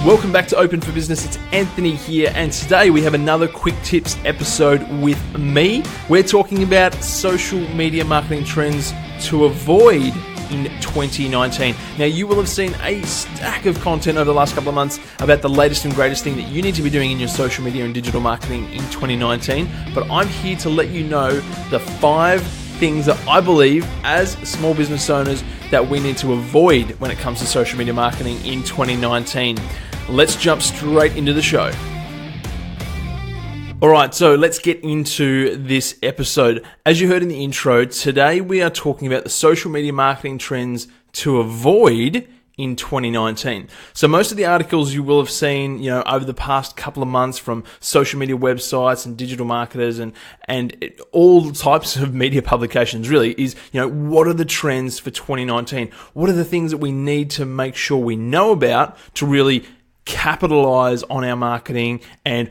Welcome back to Open for Business. It's Anthony here, and today we have another quick tips episode with me. We're talking about social media marketing trends to avoid in 2019. Now, you will have seen a stack of content over the last couple of months about the latest and greatest thing that you need to be doing in your social media and digital marketing in 2019, but I'm here to let you know the 5 things that I believe as small business owners that we need to avoid when it comes to social media marketing in 2019. Let's jump straight into the show. All right, so let's get into this episode. As you heard in the intro, today we are talking about the social media marketing trends to avoid in 2019. So most of the articles you will have seen, over the past couple of months from social media websites and digital marketers and all types of media publications really is, what are the trends for 2019? What are the things that we need to make sure we know about to really capitalize on our marketing and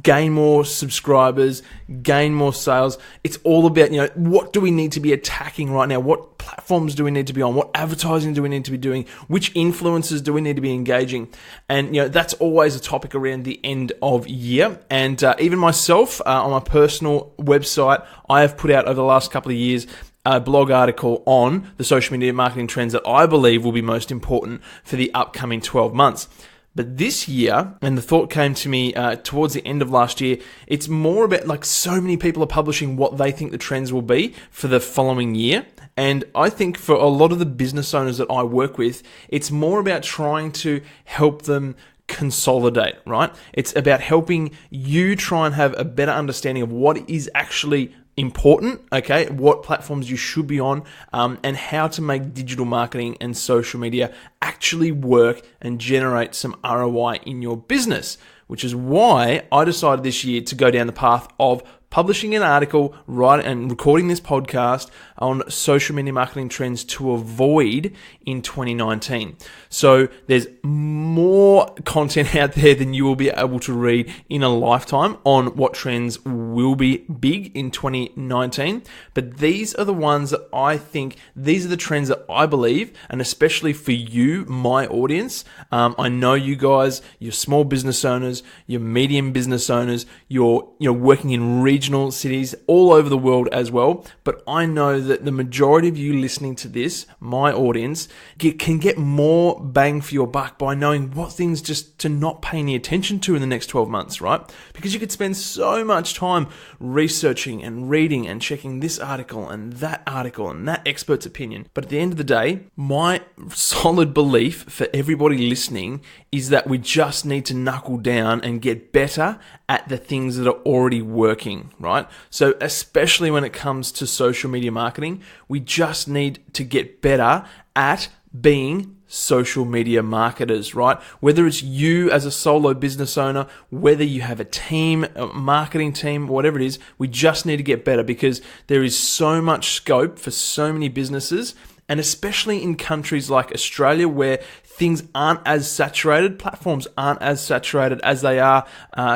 gain more subscribers, gain more sales? It's all about, what do we need to be attacking right now? What platforms do we need to be on? What advertising do we need to be doing? Which influencers do we need to be engaging? And, that's always a topic around the end of year. And even myself, on my personal website, I have put out over the last couple of years a blog article on the social media marketing trends that I believe will be most important for the upcoming 12 months. But this year, and the thought came to me towards the end of last year, it's more about so many people are publishing what they think the trends will be for the following year. And I think for a lot of the business owners that I work with, it's more about trying to help them consolidate, right? It's about helping you try and have a better understanding of what is actually important, okay, what platforms you should be on, and how to make digital marketing and social media actually work and generate some ROI in your business, which is why I decided this year to go down the path of publishing an article, and recording this podcast on social media marketing trends to avoid in 2019. So there's more content out there than you will be able to read in a lifetime on what trends will be big in 2019. But these are the ones that I think, these are the trends that I believe, and especially for you, my audience. I know you guys, you're small business owners, you're medium business owners, you're working in regional cities all over the world as well. But I know that the majority of you listening to this, my audience, can get more bang for your buck by knowing what things just to not pay any attention to in the next 12 months, right? Because you could spend so much time researching and reading and checking this article and that expert's opinion. But at the end of the day, my solid belief for everybody listening is that we just need to knuckle down and get better at the things that are already working, right? So especially when it comes to social media marketing, we just need to get better at being social media marketers, right? Whether it's you as a solo business owner, whether you have a team, a marketing team, whatever it is, we just need to get better because there is so much scope for so many businesses. And especially in countries like Australia where things aren't as saturated, platforms aren't as saturated as they are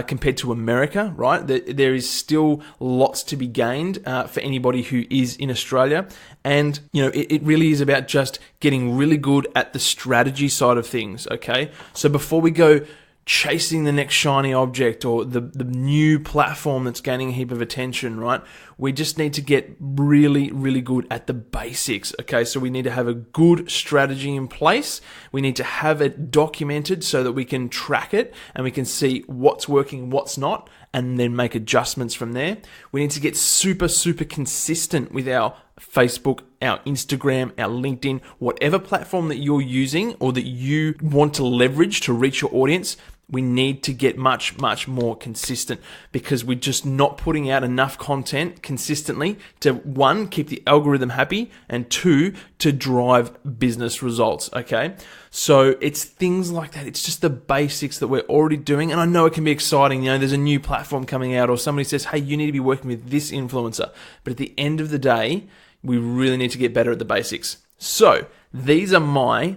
compared to America, right? There is still lots to be gained for anybody who is in Australia. And, it really is about just getting really good at the strategy side of things, okay? So before we go chasing the next shiny object or the new platform that's gaining a heap of attention, right? We just need to get really, really good at the basics, okay? So we need to have a good strategy in place. We need to have it documented so that we can track it and we can see what's working, what's not, and then make adjustments from there. We need to get super, super consistent with our Facebook, our Instagram, our LinkedIn, whatever platform that you're using or that you want to leverage to reach your audience. We need to get much, much more consistent because we're just not putting out enough content consistently to, 1, keep the algorithm happy, and 2, to drive business results, okay? So it's things like that. It's just the basics that we're already doing. And I know it can be exciting. There's a new platform coming out or somebody says, hey, you need to be working with this influencer. But at the end of the day, we really need to get better at the basics. So these are my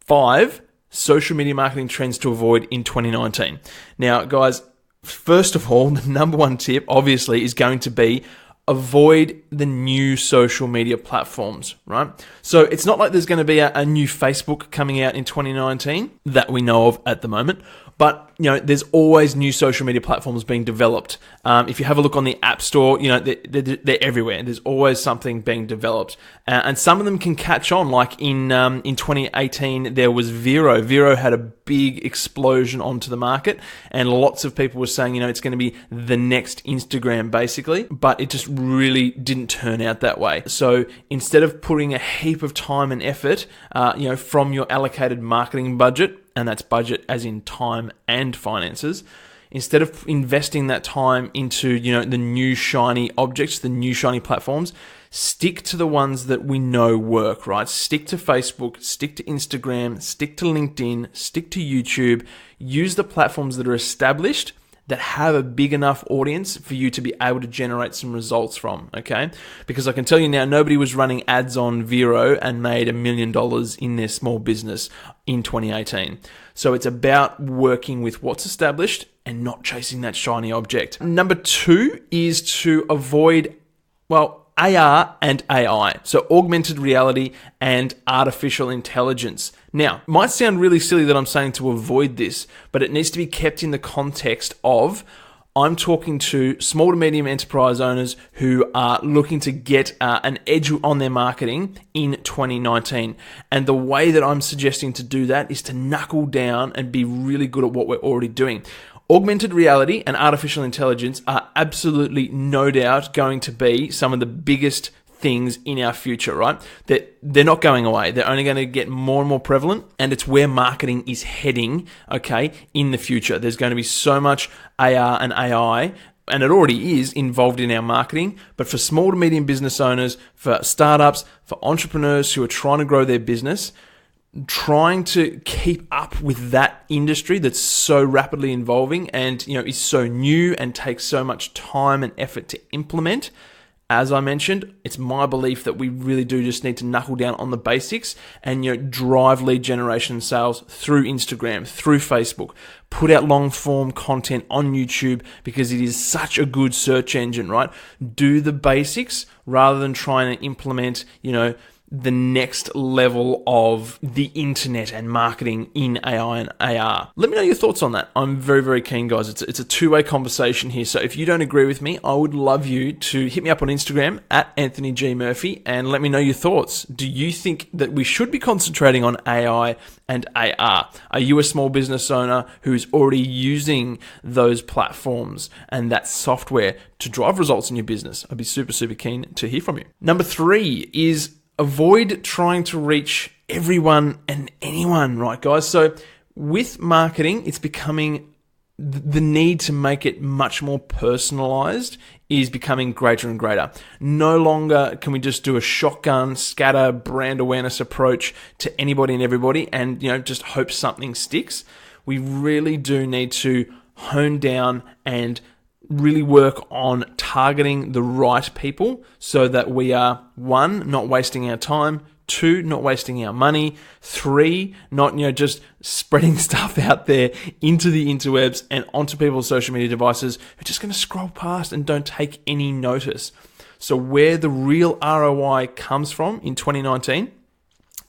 5 social media marketing trends to avoid in 2019. Now, guys, first of all, the number one tip, obviously, is going to be avoid the new social media platforms, right? So it's not like there's going to be a new Facebook coming out in 2019 that we know of at the moment, but there's always new social media platforms being developed. If you have a look on the App Store, they're everywhere. There's always something being developed, and some of them can catch on. Like in 2018, there was Vero. Vero had a big explosion onto the market, and lots of people were saying, it's going to be the next Instagram, basically. But it just really didn't turn out that way. So instead of putting a heap of time and effort, from your allocated marketing budget, and that's budget as in time and finances, instead of investing that time into, the new shiny objects, the new shiny platforms, stick to the ones that we know work, right? Stick to Facebook, stick to Instagram, stick to LinkedIn, stick to YouTube. Use the platforms that are established, that have a big enough audience for you to be able to generate some results from, okay? Because I can tell you now, nobody was running ads on Vero and made $1 million in their small business in 2018. So it's about working with what's established and not chasing that shiny object. Number 2 is to avoid, AR and AI, so augmented reality and artificial intelligence. Now, it might sound really silly that I'm saying to avoid this, but it needs to be kept in the context of I'm talking to small to medium enterprise owners who are looking to get an edge on their marketing in 2019. And the way that I'm suggesting to do that is to knuckle down and be really good at what we're already doing. Augmented reality and artificial intelligence are absolutely no doubt going to be some of the biggest things in our future, right? They're not going away. They're only going to get more and more prevalent, and it's where marketing is heading, okay, in the future. There's going to be so much AR and AI, and it already is involved in our marketing, but for small to medium business owners, for startups, for entrepreneurs who are trying to grow their business, trying to keep up with that industry that's so rapidly evolving and is so new and takes so much time and effort to implement. As I mentioned, it's my belief that we really do just need to knuckle down on the basics and drive lead generation sales through Instagram, through Facebook, put out long form content on YouTube because it is such a good search engine, right? Do the basics rather than trying to implement, the next level of the internet and marketing in AI and AR. Let me know your thoughts on that. I'm very, very keen, guys. It's a two-way conversation here. So if you don't agree with me, I would love you to hit me up on Instagram at Anthony G. Murphy and let me know your thoughts. Do you think that we should be concentrating on AI and AR? Are you a small business owner who's already using those platforms and that software to drive results in your business? I'd be super, super keen to hear from you. Number 3 is avoid trying to reach everyone and anyone, right, guys? So with marketing, it's becoming the need to make it much more personalized is becoming greater and greater. No longer can we just do a shotgun, scatter, brand awareness approach to anybody and everybody and, just hope something sticks. We really do need to hone down and really work on targeting the right people so that we are, 1, not wasting our time, 2, not wasting our money, 3, not just spreading stuff out there into the interwebs and onto people's social media devices who are just going to scroll past and don't take any notice. So where the real ROI comes from in 2019,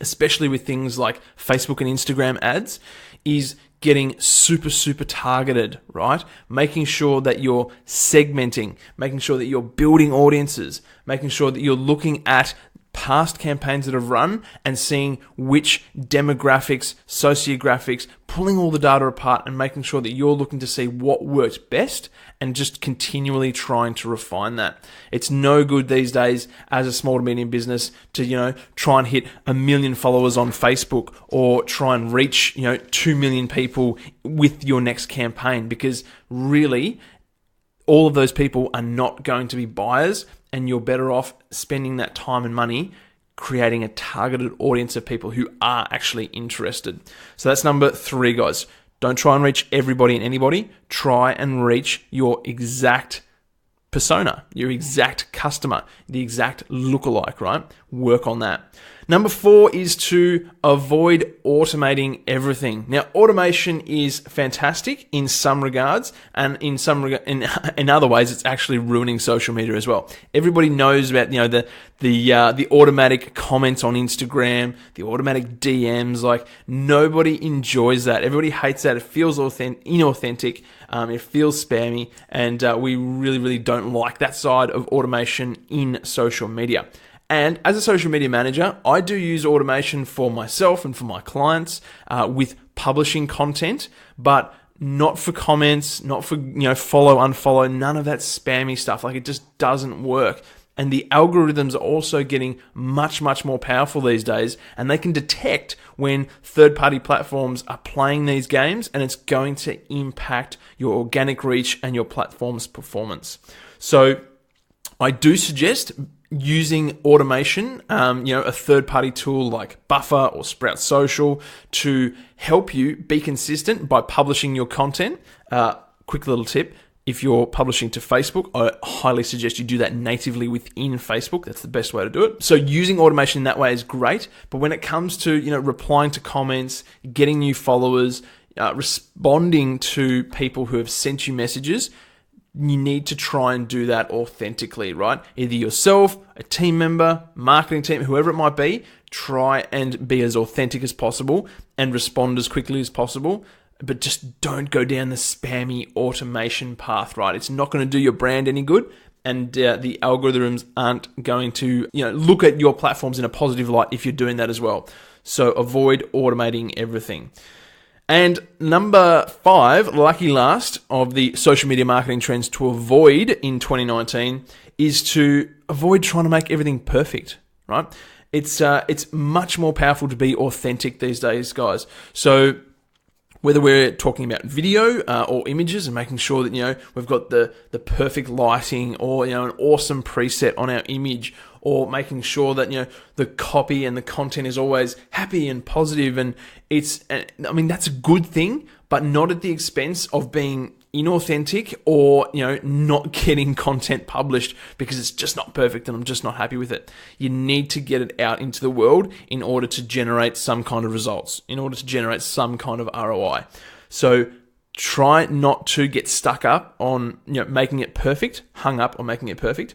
especially with things like Facebook and Instagram ads, is getting super, super targeted, right? Making sure that you're segmenting, making sure that you're building audiences, making sure that you're looking at past campaigns that have run and seeing which demographics, sociographics, pulling all the data apart and making sure that you're looking to see what works best and just continually trying to refine that. It's no good these days as a small to medium business to, try and hit 1 million followers on Facebook or try and reach, 2 million people with your next campaign, because really all of those people are not going to be buyers, and you're better off spending that time and money creating a targeted audience of people who are actually interested. So that's number 3, guys. Don't try and reach everybody and anybody. Try and reach your exact persona, your exact customer, the exact lookalike, right? Work on that. Number 4 is to avoid automating everything. Now, automation is fantastic in some regards, and in other ways, it's actually ruining social media as well. Everybody knows about the automatic comments on Instagram, the automatic DMs. Like, nobody enjoys that. Everybody hates that. It feels inauthentic. It feels spammy, and we really, really don't like that side of automation in social media. And as a social media manager, I do use automation for myself and for my clients with publishing content, but not for comments, not for follow, unfollow, none of that spammy stuff. Like, it just doesn't work. And the algorithms are also getting much, much more powerful these days, and they can detect when third-party platforms are playing these games, and it's going to impact your organic reach and your platform's performance. So I do suggest using automation, a third-party tool like Buffer or Sprout Social to help you be consistent by publishing your content. Quick little tip. If you're publishing to Facebook, I highly suggest you do that natively within Facebook. That's the best way to do it. So using automation in that way is great. But when it comes to, replying to comments, getting new followers, responding to people who have sent you messages, you need to try and do that authentically, right? Either yourself, a team member, marketing team, whoever it might be, try and be as authentic as possible and respond as quickly as possible. But just don't go down the spammy automation path, right? It's not going to do your brand any good, and the algorithms aren't going to, look at your platforms in a positive light if you're doing that as well. So avoid automating everything. And number 5, lucky last of the social media marketing trends to avoid in 2019 is to avoid trying to make everything perfect, right? It's much more powerful to be authentic these days, guys. So whether we're talking about video or images and making sure that, we've got the perfect lighting or, an awesome preset on our image, or making sure that, the copy and the content is always happy and positive. And that's a good thing, but not at the expense of being inauthentic or, not getting content published because it's just not perfect and I'm just not happy with it. You need to get it out into the world in order to generate some kind of results, in order to generate some kind of ROI. So try not to get stuck up on, making it perfect, hung up on making it perfect.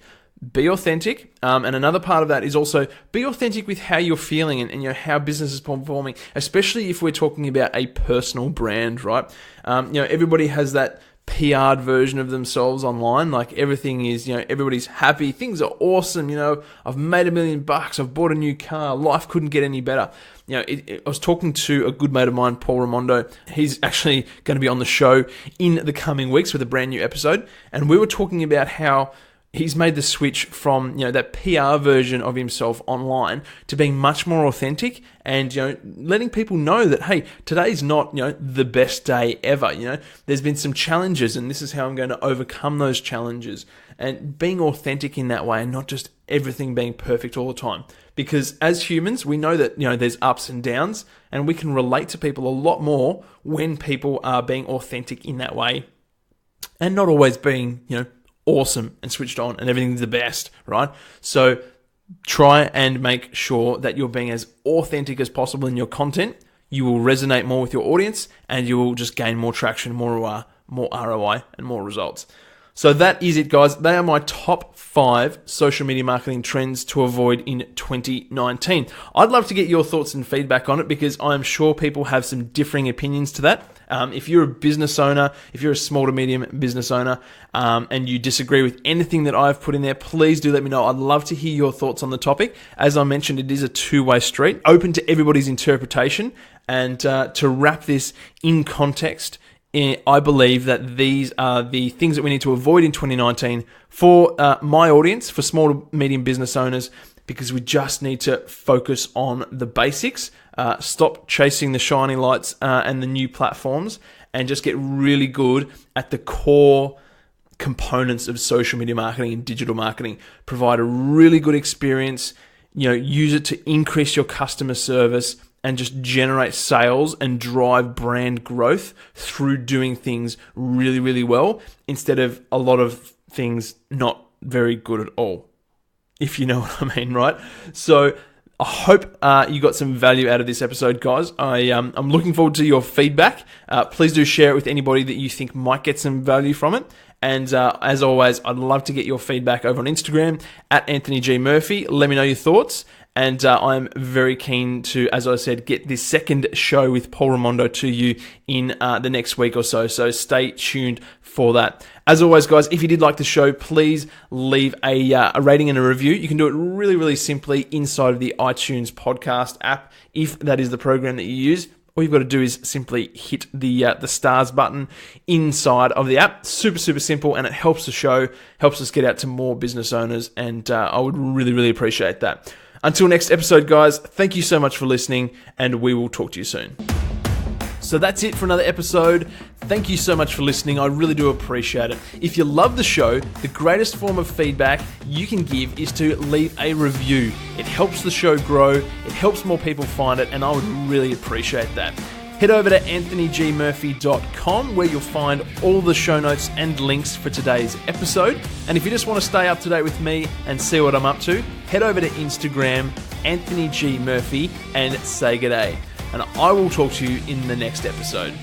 Be authentic. And another part of that is also be authentic with how you're feeling and how business is performing, especially if we're talking about a personal brand, right? Everybody has that PR'd version of themselves online. Like, everything is, everybody's happy. Things are awesome. I've made $1 million. I've bought a new car. Life couldn't get any better. I was talking to a good mate of mine, Paul Raimondo. He's actually going to be on the show in the coming weeks with a brand new episode. And we were talking about how he's made the switch from, that PR version of himself online to being much more authentic and, letting people know that, hey, today's not, the best day ever. There's been some challenges and this is how I'm going to overcome those challenges, and being authentic in that way and not just everything being perfect all the time. Because as humans, we know that, there's ups and downs, and we can relate to people a lot more when people are being authentic in that way and not always being, awesome and switched on and everything's the best, right? So try and make sure that you're being as authentic as possible in your content. You will resonate more with your audience and you will just gain more traction, more ROI and more results. So that is it, guys. They are my top 5 social media marketing trends to avoid in 2019. I'd love to get your thoughts and feedback on it because I'm sure people have some differing opinions to that. If you're a business owner, if you're a small to medium business owner, and you disagree with anything that I've put in there, please do let me know. I'd love to hear your thoughts on the topic. As I mentioned, it is a two-way street, open to everybody's interpretation. And to wrap this in context, I believe that these are the things that we need to avoid in 2019 for my audience, for small to medium business owners, because we just need to focus on the basics, stop chasing the shiny lights and the new platforms, and just get really good at the core components of social media marketing and digital marketing. Provide a really good experience, use it to increase your customer service and just generate sales and drive brand growth through doing things really, really well instead of a lot of things not very good at all, if you know what I mean, right? So I hope you got some value out of this episode, guys. I'm looking forward to your feedback. Please do share it with anybody that you think might get some value from it. And as always, I'd love to get your feedback over on Instagram at Anthony G. Murphy. Let me know your thoughts. And I'm very keen to, as I said, get this second show with Paul Raimondo to you in the next week or so. So stay tuned for that. As always, guys, if you did like the show, please leave a rating and a review. You can do it really, really simply inside of the iTunes podcast app, if that is the program that you use. All you've got to do is simply hit the stars button inside of the app. Super, super simple, and it helps the show, helps us get out to more business owners, and I would really, really appreciate that. Until next episode, guys, thank you so much for listening, and we will talk to you soon. So that's it for another episode. Thank you so much for listening. I really do appreciate it. If you love the show, the greatest form of feedback you can give is to leave a review. It helps the show grow, it helps more people find it, and I would really appreciate that. Head over to anthonygmurphy.com where you'll find all the show notes and links for today's episode. And if you just want to stay up to date with me and see what I'm up to, head over to Instagram, Anthony G. Murphy, and say g'day. And I will talk to you in the next episode.